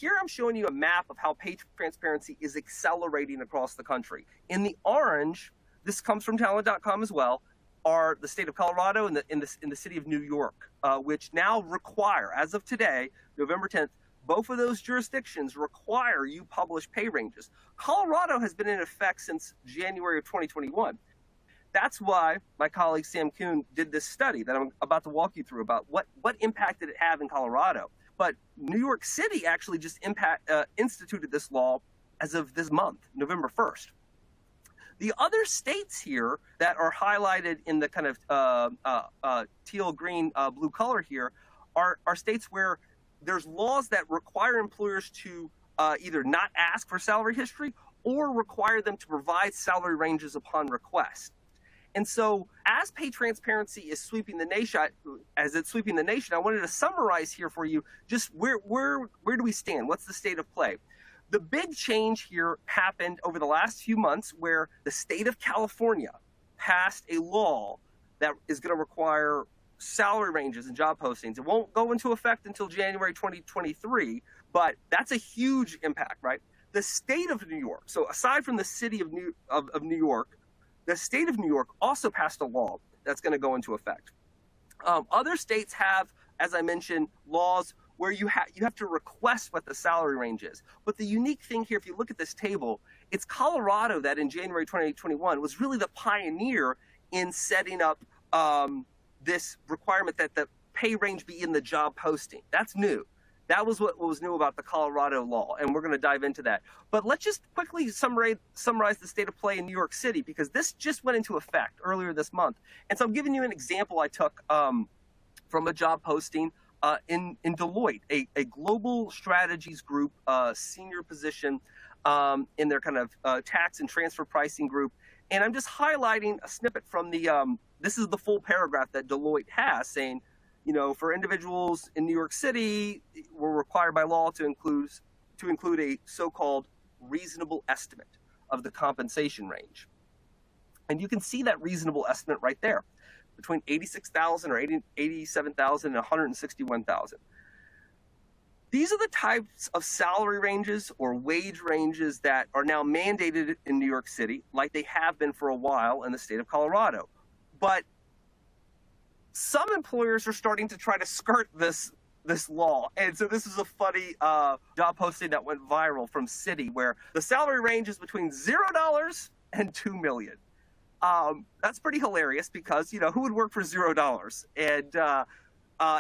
here I'm showing you a map of how pay transparency is accelerating across the country. In the orange, this comes from talent.com as well, are the state of Colorado and in the city of New York, which now require, as of today, November 10th, both of those jurisdictions require you publish pay ranges. Colorado has been in effect since January of 2021. That's why my colleague Sam Kuhn did this study that I'm about to walk you through about what impact did it have in Colorado. But New York City actually just instituted this law as of this month, November 1st. The other states here that are highlighted in the kind of teal, green, blue color here are states where there's laws that require employers to either not ask for salary history or require them to provide salary ranges upon request. And so as pay transparency is sweeping the nation, I wanted to summarize here for you just where do we stand? What's the state of play? The big change here happened over the last few months where the state of California passed a law that is going to require salary ranges and job postings. It won't go into effect until January 2023, but that's a huge impact, right? The state of New York, so aside from the city of New York, the state of New York also passed a law that's going to go into effect. Other states have, as I mentioned, laws where you have to request what the salary range is. But the unique thing here, if you look at this table, it's Colorado that in January 2021 was really the pioneer in setting up this requirement that the pay range be in the job posting. That's new. That was what was new about the Colorado law, and we're going to dive into that. But let's just quickly summarize the state of play in New York City, because this just went into effect earlier this month. And so I'm giving you an example I took from a job posting in Deloitte, a global strategies group, senior position in their kind of tax and transfer pricing group. And I'm just highlighting a snippet from the, this is the full paragraph that Deloitte has saying, you know, for individuals in New York City, we're required by law to include a so-called reasonable estimate of the compensation range. And you can see that reasonable estimate right there, between 86,000 or 87,000 and 161,000. These are the types of salary ranges or wage ranges that are now mandated in New York City, like they have been for a while in the state of Colorado. But some employers are starting to try to skirt this law. And so this is a funny job posting that went viral from Citi, where the salary range is between $0 and $2 million. That's pretty hilarious because, you know, who would work for $0? And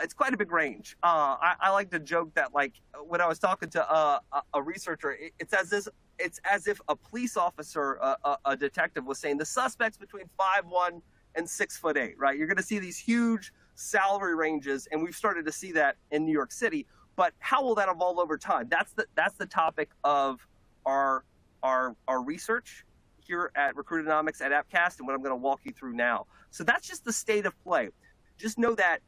it's quite a big range. I like to joke that, like, when I was talking to a researcher, it's as if a police officer, a detective, was saying the suspect's between 5'1" and 6'8", right? You're going to see these huge salary ranges, and we've started to see that in New York City. But how will that evolve over time? That's the topic of our research here at Recruitonomics at Appcast, and what I'm going to walk you through now. So that's just the state of play. Just know that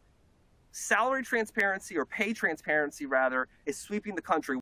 salary transparency, or pay transparency rather, is sweeping the country.